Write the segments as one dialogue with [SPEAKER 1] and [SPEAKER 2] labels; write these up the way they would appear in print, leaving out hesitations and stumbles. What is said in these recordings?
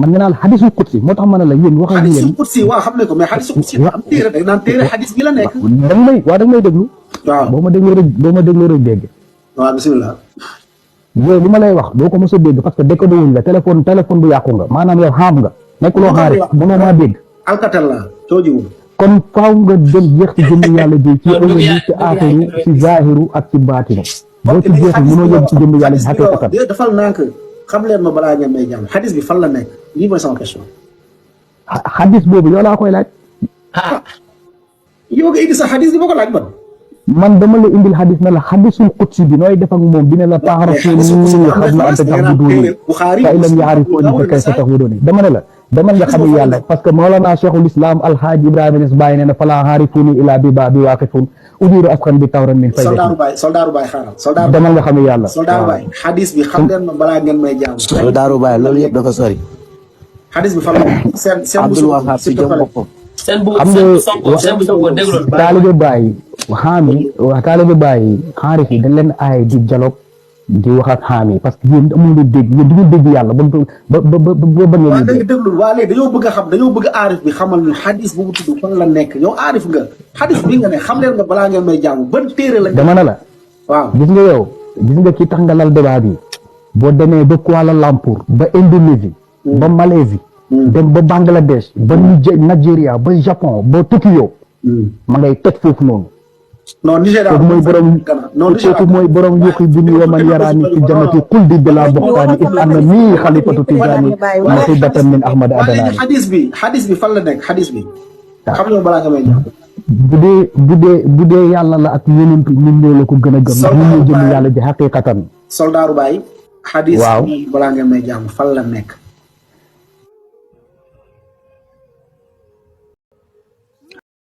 [SPEAKER 1] man nga naan xadisul qudsi moo tax ma ne la yéen wax ak yéen
[SPEAKER 2] xadisul qudsi waaw xam ne ko mais xadisul qudsi am téere day naan téere xadis bi la nekk
[SPEAKER 1] da nga may déglu
[SPEAKER 2] waaw
[SPEAKER 1] boo ma dégloo rek dégg
[SPEAKER 2] waaw bismillah
[SPEAKER 1] yow li ma lay wax doo ko mos a dégg parce que décodé wuñ la téléphone bu yàqu nga maanaam yow xam nga nekkuloo xaari mënoo maa dégg
[SPEAKER 2] alkatal la toojiwul
[SPEAKER 1] kon faaw nga dem jeex ci jëmm yàlla ji ci ëllëg ci aaxiru ci zaahiru ak ci baatinu boo ci jeexee mënoo yem ci jëmm yàlla ji xaqiqatan
[SPEAKER 2] dafal nànk xam leen ma balaa ngeen may jàmm xadis bi fan la nekk lii mooy sama question
[SPEAKER 1] xadis boobu yow laa koy laaj
[SPEAKER 2] yow nga indi sa xadis bi ba ko laaj
[SPEAKER 1] man dama la indil xadis na la xadisul qudsi bi nooy def ak moom bi ne la taarafuni xam na anta ta'buduni fa in lam ya'rifuni fa kayfa ta'buduni dama ne la demal nga xam yàlla parce que Mawlana Cheikhul Islam Alhaaj Ibrahima Niass Baye ne na fala aarifuni ila bi baabi waaqifun udiru askan bi tawran min fayda
[SPEAKER 2] soldaaru Baye xaaral
[SPEAKER 1] demal nga xam yàlla
[SPEAKER 2] soldaaru Baye xadis bi xam leen ma balaa ngeen may jàmm
[SPEAKER 3] soldaaru Baye loolu yëpp dafa sori
[SPEAKER 2] xadis bi fan la seen
[SPEAKER 3] Abdul Wahab si jëm boppam
[SPEAKER 1] xam nga taalibe Baye taalibe Baye xaarif yi dañ leen aay di dialogue di wax ak xaam yi parce que yéen amul nga dégg yéen di ngeen dégg yàlla ba
[SPEAKER 2] ngeen déglu waa léegi dañoo bëgg a xam dañoo bëgg aarif bi xamal ni xadis bu mu tudd fan la nekk yow aarif nga xadis bi nga ne xam leen nga balaa ngeen may jàmm ban téere la
[SPEAKER 1] dama ne la
[SPEAKER 2] waaw
[SPEAKER 1] gis nga yow gis nga kii tax nga lal débat bi boo demee ba Kuala Lumpur ba Indonésie ba Malaisie dem ba Bangladesh ba Nigeria ba Japon ba Tokyo ma ngay teg foofu noonu
[SPEAKER 2] non Nigéria
[SPEAKER 1] mooy borom kooku mooy borom yuqi bi ni wa man yaraani fi jannati kuldi bila boxtaani is anna nii xalifatu tijaani muhibatan min ahmad adanaani
[SPEAKER 2] xadis bi fan la nekk xadis bi xam nga balaa nga may ñëw
[SPEAKER 1] bu dee yàlla la ak yonent ñun ñoo la ko gën a gëm ndax ñun ñoo jëm yàlla ji xaqiqatan
[SPEAKER 2] soldaaru Baye xadis bi balaa ngeen may jàmm fan la nekk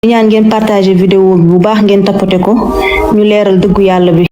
[SPEAKER 4] ñaan ngeen partager vidéo bi bu baax ngeen tapoter ko ñu leeral dëggu yàlla bi